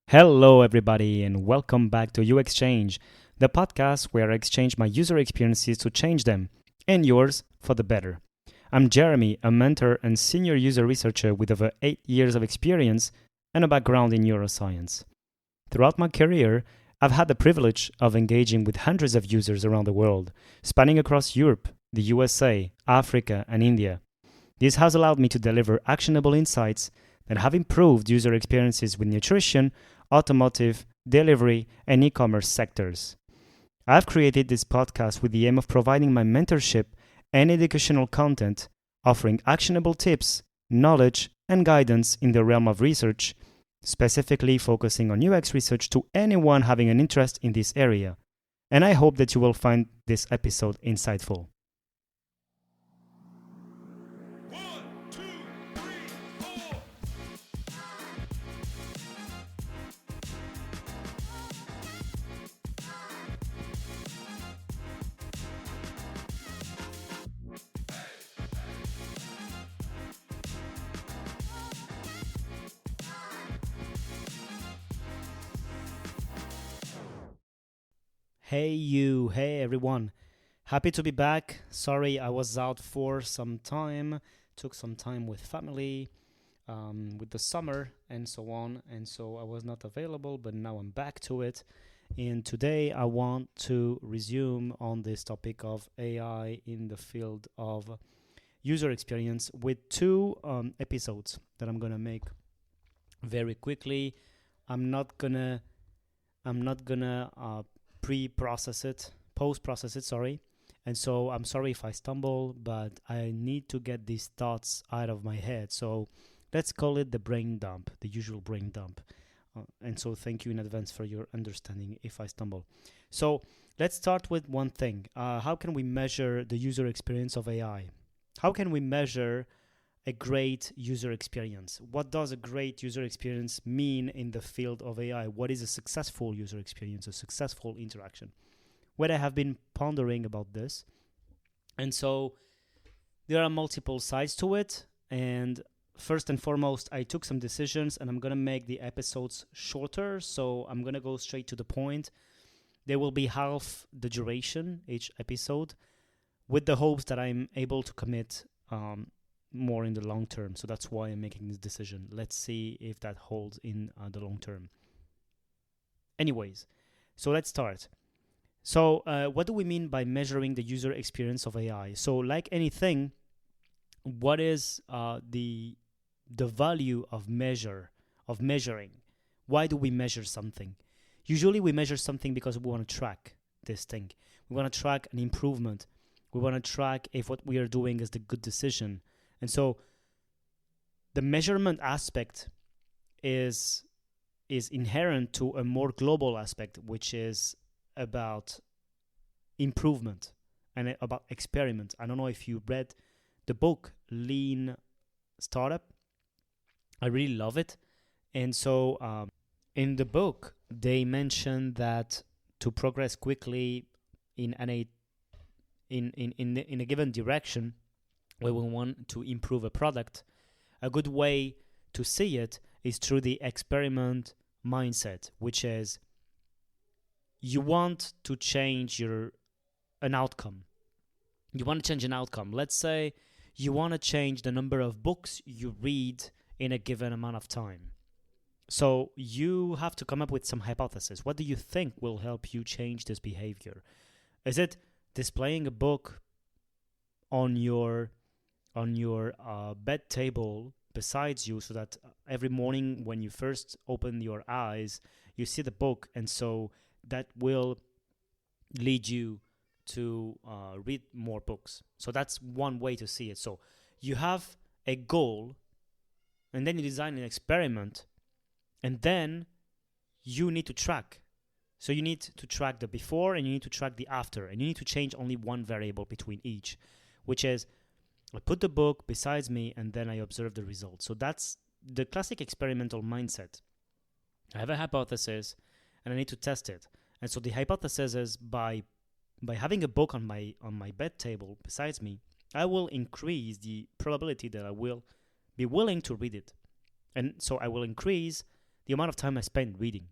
Hello, everybody, and welcome back to You Exchange, the podcast where I exchange my user experiences to change them, and yours for the better. I'm Jeremy, a mentor and senior user researcher with over 8 years of experience and a background in neuroscience. Throughout my career, I've had the privilege of engaging with hundreds of users around the world, spanning across Europe, the USA, Africa, and India. This has allowed me to deliver actionable insights that have improved user experiences with nutrition, automotive, delivery, and e commerce sectors. I've created this podcast with the aim of providing my mentorship and educational content, offering actionable tips, knowledge, and guidance in the realm of research, specifically focusing on UX research to anyone having an interest in this area. And I hope that you will find this episode insightful. Hey everyone. Happy to be back. Sorry I was out for some time. Took some time with family, with the summer and so on. And so I was not available, but now I'm back to it. And today I want to resume on this topic of AI in the field of user experience with two episodes that I'm gonna make very quickly. I'm not gonna pre-process it, post-process it, sorry. And so I'm sorry if I stumble, but I need to get these thoughts out of my head. So let's call it the brain dump, the usual brain dump. And so thank you in advance for your understanding if I stumble. So let's start with one thing. How can we measure the user experience of AI? How can we measure a great user experience? What does a great user experience mean in the field of AI? What is a successful user experience, a successful interaction? Well, I have been pondering about this. And so there are multiple sides to it. And first and foremost, I took some decisions and I'm going to make the episodes shorter. So I'm going to go straight to the point. They will be half the duration, each episode, with the hopes that I'm able to commit more in the long term. So that's why I'm making this decision. Let's see if that holds in the long term. Anyways, so let's start. So what do we mean by measuring the user experience of AI? So like anything, what is the value of measuring? Why do we measure something? Usually we measure something because we want to track this thing. We want to track an improvement. We want to track if what we are doing is the good decision. And so the measurement aspect is inherent to a more global aspect, which is about improvement and about experiment. I don't know if you read the book Lean Startup. I really love it. And so in the book, they mention that to progress quickly in a given direction, where we want to improve a product, a good way to see it is through the experiment mindset, which is you want to change an outcome. You want to change an outcome. Let's say you want to change the number of books you read in a given amount of time. So you have to come up with some hypothesis. What do you think will help you change this behavior? Is it displaying a book on your bed table besides you, so that every morning when you first open your eyes, you see the book, and so that will lead you to read more books? So that's one way to see it. So you have a goal, and then you design an experiment, and then you need to track. So you need to track the before and you need to track the after, and you need to change only one variable between each, which is I put the book besides me and then I observe the results. So that's the classic experimental mindset. I have a hypothesis and I need to test it. And so the hypothesis is by having a book on my bed table besides me, I will increase the probability that I will be willing to read it. And so I will increase the amount of time I spend reading.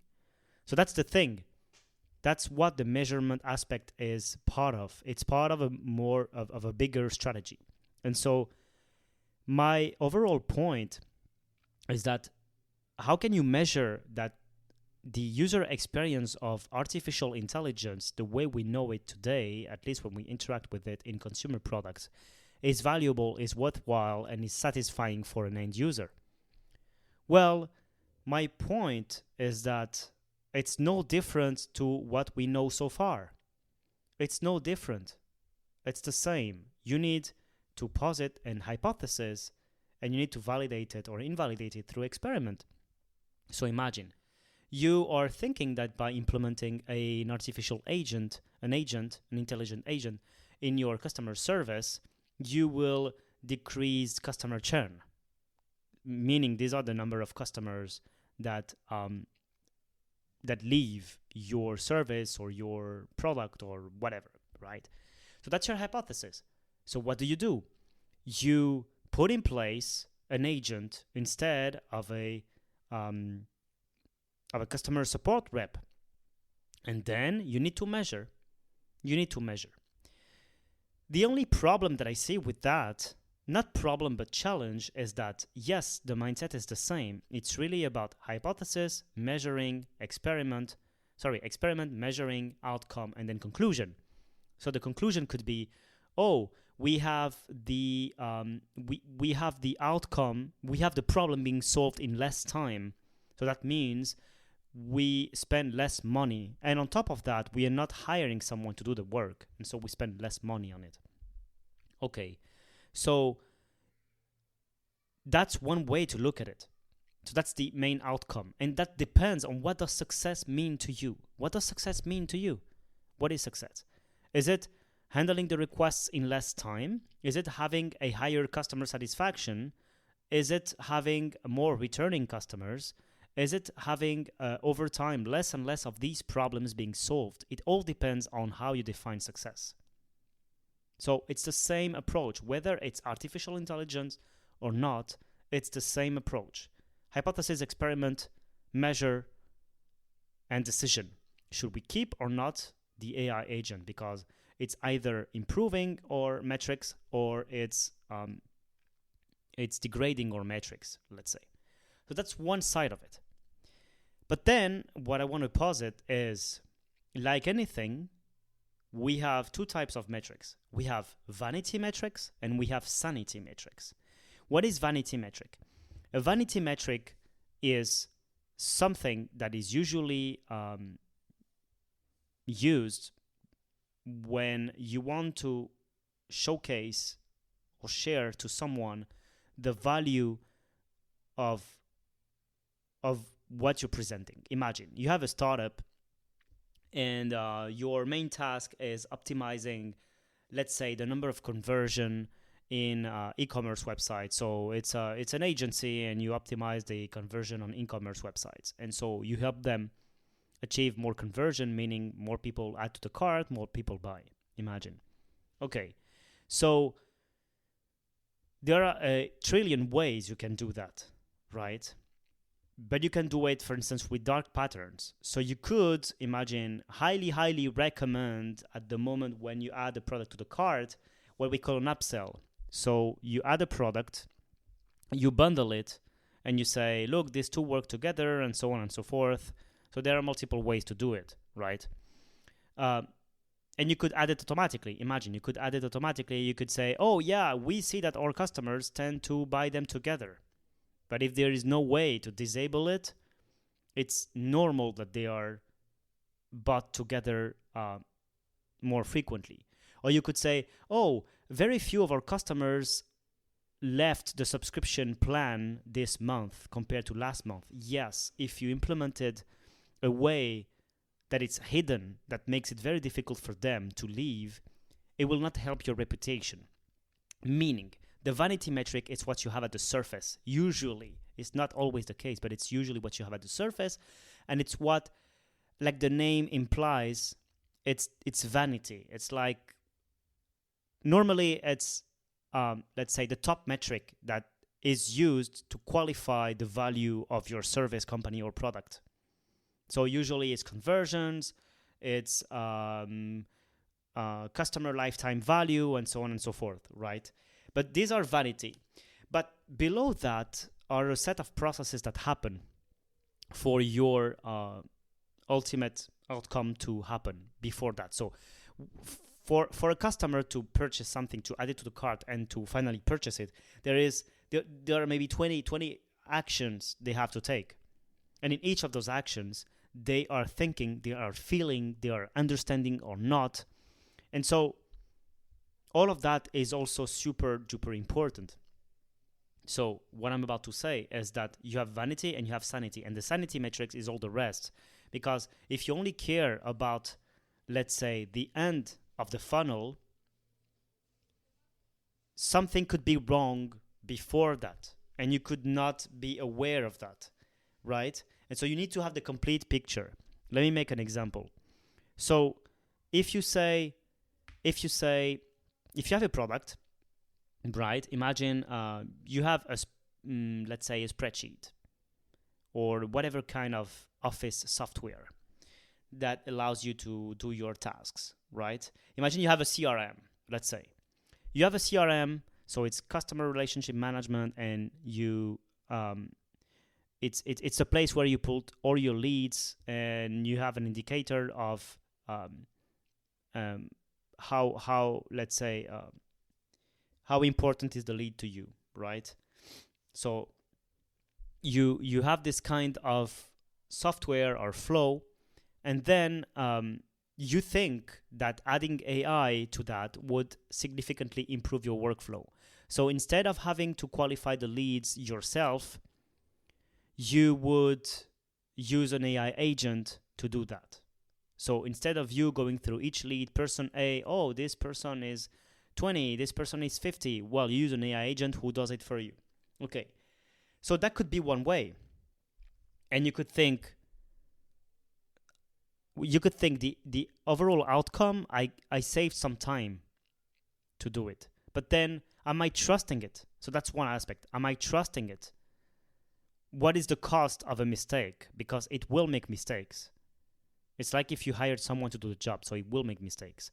So that's the thing. That's what the measurement aspect is part of. It's part of a more of a bigger strategy. And so my overall point is that how can you measure that the user experience of artificial intelligence, the way we know it today, at least when we interact with it in consumer products, is valuable, is worthwhile, and is satisfying for an end user? Well, my point is that it's no different to what we know so far. It's no different. It's the same. You need to posit an hypothesis, and you need to validate it or invalidate it through experiment. So imagine you are thinking that by implementing an artificial agent, an intelligent agent in your customer service, you will decrease customer churn. Meaning these are the number of customers that leave your service or your product or whatever, right? So that's your hypothesis. So what do? You put in place an agent instead of a customer support rep. And then you need to measure. The only problem that I see with that, not problem but challenge, is that yes, the mindset is the same. It's really about hypothesis, measuring, experiment, measuring, outcome, and then conclusion. So the conclusion could be, we have the outcome, we have the problem being solved in less time. So that means we spend less money. And on top of that, we are not hiring someone to do the work. And so we spend less money on it. Okay, so that's one way to look at it. So that's the main outcome. And that depends on what does success mean to you. What does success mean to you? What is success? Is it handling the requests in less time? Is it having a higher customer satisfaction? Is it having more returning customers? Is it having over time less and less of these problems being solved? It all depends on how you define success. So it's the same approach, whether it's artificial intelligence or not, it's the same approach. Hypothesis, experiment, measure, and decision. Should we keep or not the AI agent? Because it's either improving our metrics or it's degrading our metrics, let's say. So that's one side of it. But then what I want to posit is, like anything, we have two types of metrics. We have vanity metrics and we have sanity metrics. What is vanity metric? A vanity metric is something that is usually used when you want to showcase or share to someone the value of what you're presenting. Imagine you have a startup and your main task is optimizing, let's say, the number of conversion in e-commerce websites. So it's an agency and you optimize the conversion on e-commerce websites. And so you help them achieve more conversion, meaning more people add to the cart, more people buy. Imagine. Okay, so there are a trillion ways you can do that, right? But you can do it, for instance, with dark patterns. So you could imagine highly recommend at the moment when you add a product to the cart, what we call an upsell. So you add a product, you bundle it, and you say, look, these two work together, and so on and so forth. So there are multiple ways to do it, right? And you could add it automatically. Imagine you could add it automatically. You could say, oh yeah, we see that our customers tend to buy them together. But if there is no way to disable it, it's normal that they are bought together more frequently. Or you could say, oh, very few of our customers left the subscription plan this month compared to last month. Yes, if you implemented a way that it's hidden, that makes it very difficult for them to leave, it will not help your reputation. Meaning, the vanity metric is what you have at the surface. Usually, it's not always the case, but it's usually what you have at the surface. And it's what, like the name implies, it's vanity. It's like, normally it's, let's say, the top metric that is used to qualify the value of your service, company, or product. So usually it's conversions, it's customer lifetime value, and so on and so forth, right? But these are vanity. But below that are a set of processes that happen for your ultimate outcome to happen before that. So for a customer to purchase something, to add it to the cart, and to finally purchase it, there are maybe 20 actions they have to take. And in each of those actions, they are thinking, they are feeling, they are understanding or not. And so all of that is also super duper important. So what I'm about to say is that you have vanity and you have sanity, and the sanity metrics is all the rest. Because if you only care about, let's say, the end of the funnel, something could be wrong before that, and you could not be aware of that, right? And so you need to have the complete picture. Let me make an example. So if you have a product, right? Imagine you have let's say a spreadsheet or whatever kind of office software that allows you to do your tasks, right? Imagine you have a CRM, let's say. You have a CRM, so it's customer relationship management, and you it's a place where you put all your leads, and you have an indicator of how let's say how important is the lead to you, right? So you have this kind of software or flow, and then you think that adding AI to that would significantly improve your workflow. So instead of having to qualify the leads yourself, you would use an AI agent to do that. So instead of you going through each lead, person A, oh, this person is 20, this person is 50. Well, you use an AI agent who does it for you. Okay. So that could be one way. And you could think the overall outcome, I saved some time to do it. But then, am I trusting it? So that's one aspect. Am I trusting it? What is the cost of a mistake? Because it will make mistakes. It's like if you hired someone to do the job, so it will make mistakes.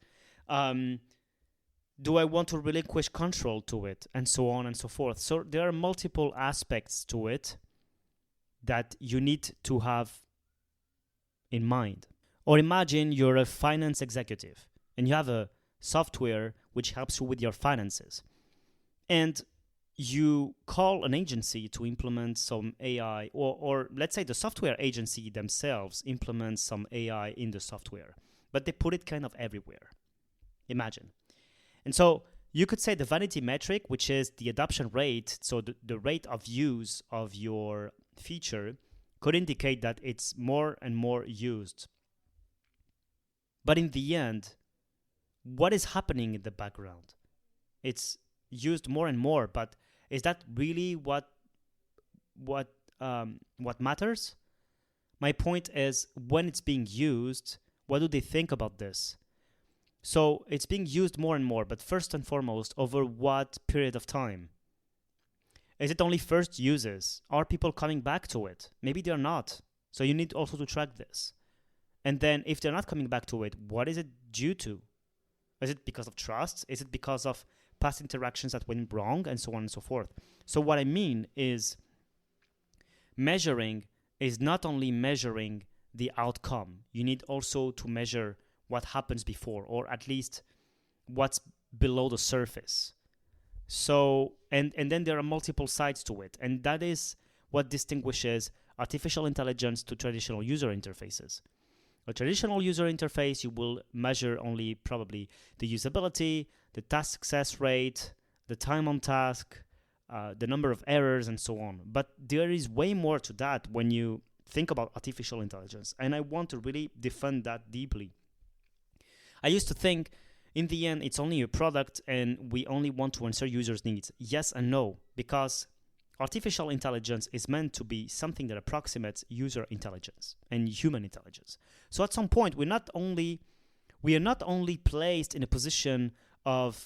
Do I want to relinquish control to it? And so on and so forth. So there are multiple aspects to it that you need to have in mind. Or imagine you're a finance executive and you have a software which helps you with your finances. And you call an agency to implement some AI, or let's say the software agency themselves implements some AI in the software, but they put it kind of everywhere. Imagine. And so you could say the vanity metric, which is the adoption rate, so the rate of use of your feature, could indicate that it's more and more used. But in the end, what is happening in the background? It's used more and more, but is that really what matters? My point is, when it's being used, what do they think about this? So it's being used more and more, but first and foremost, over what period of time? Is it only first uses? Are people coming back to it? Maybe they're not. So you need also to track this. And then if they're not coming back to it, what is it due to? Is it because of trust? Is it because of past interactions that went wrong, and so on and so forth? So what I mean is, measuring is not only measuring the outcome. You need also to measure what happens before, or at least what's below the surface. So, and then there are multiple sides to it. And that is what distinguishes artificial intelligence to traditional user interfaces. A traditional user interface, you will measure only probably the usability, the task success rate, the time on task, the number of errors, and so on. But there is way more to that when you think about artificial intelligence. And I want to really defend that deeply. I used to think, in the end, it's only a product and we only want to answer users' needs. Yes and no, because artificial intelligence is meant to be something that approximates user intelligence and human intelligence. So at some point, we are not only placed in a position of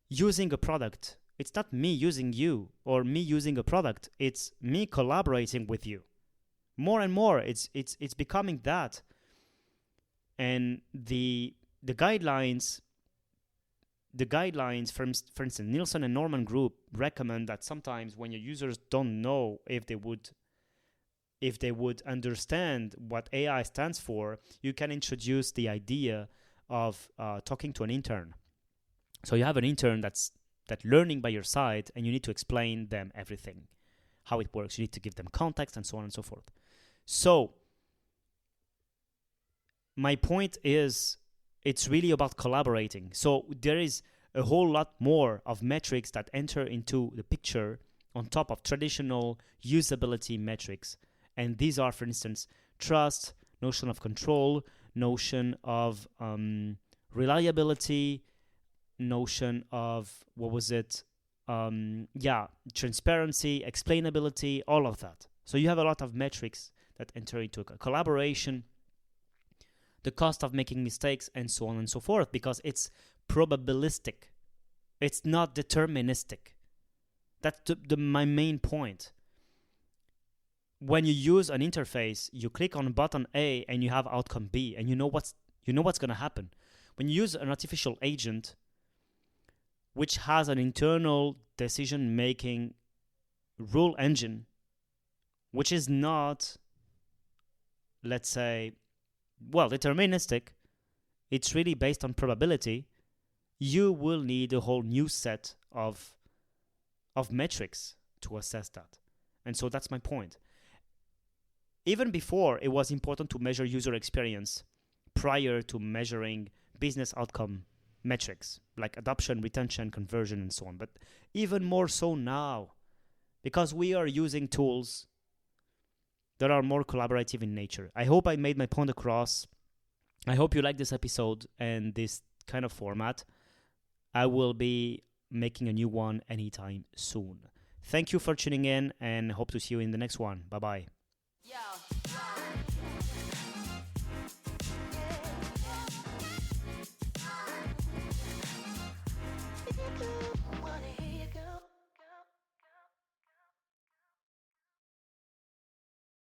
using a product It's not me using you or me using a product. It's me collaborating with you. More and more, it's becoming that. And the guidelines, for instance, Nielsen and Norman Group recommend that sometimes when your users don't know if they would understand what AI stands for, you can introduce the idea of talking to an intern. So you have an intern that's learning by your side, and you need to explain them everything, how it works. You need to give them context and so on and so forth. So my point is, it's really about collaborating. So there is a whole lot more of metrics that enter into the picture on top of traditional usability metrics. And these are, for instance, trust, notion of control, notion of reliability, notion of, transparency, explainability, all of that. So you have a lot of metrics that enter into collaboration, the cost of making mistakes, and so on and so forth, because it's probabilistic. It's not deterministic. That's my main point. When you use an interface, you click on button A and you have outcome B, and you know what's going to happen. When you use an artificial agent, which has an internal decision-making rule engine, which is not, let's say, deterministic, it's really based on probability, you will need a whole new set of metrics to assess that. And so that's my point. Even before, it was important to measure user experience prior to measuring business outcome metrics like adoption, retention, conversion, and so on. But even more so now, because we are using tools that are more collaborative in nature. I hope I made my point across. I hope you like this episode and this kind of format. I will be making a new one anytime soon. Thank you for tuning in, and hope to see you in the next one. Bye-bye. Yo.